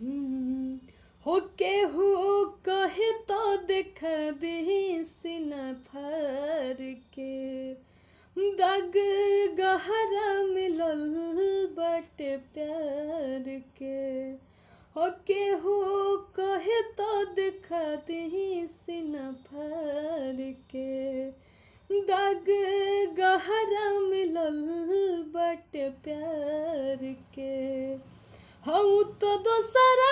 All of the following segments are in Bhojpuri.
हम्म, हो केहू कहे तो देख दी सीना फार के दाग गहरा मिलल बाटे प्यार के। हो केहू कहे तो देख दी सीना फार के दाग गहरा मिलल बाटे प्यार के। हम तो दोसरा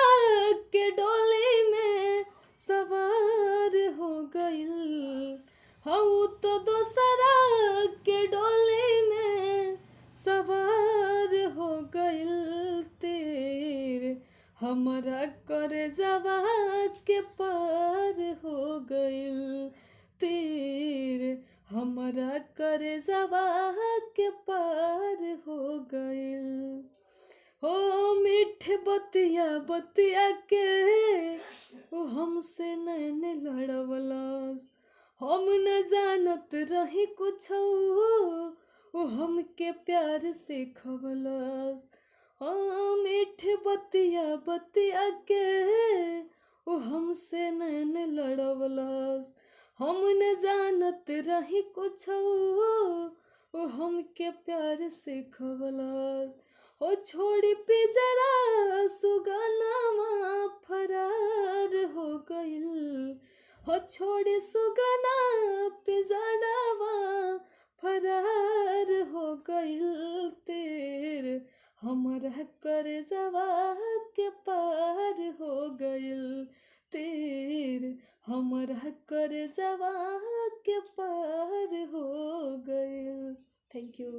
के डोली में सवार हो गइल। हम तो दोसरा के डोली में सवार हो गइल। तीर हमरा करेजवा के पार हो गइल। तीर हमरा करेजवा के पार हो गइल। हो मीठे बतिया बतिया के वो हमसे नैन लड़वलस। हम न जानत रही कुछ वो हमके प्यार सिखवलस। हो मीठे बतिया बतिया के वो हमसे नैन लड़वलस। हम न जानत रही कुछ वो हमके प्यार सिखवलस। ओ छोड़ी पिजरा सुगनावा फरार हो गइल। हो छोड़ी सुगना पिजरावा फरार हो गइल। तीर हमरा करेजवा के पार हो गइल। तीर हमरा करेजवा के पार हो गइल। Thank you.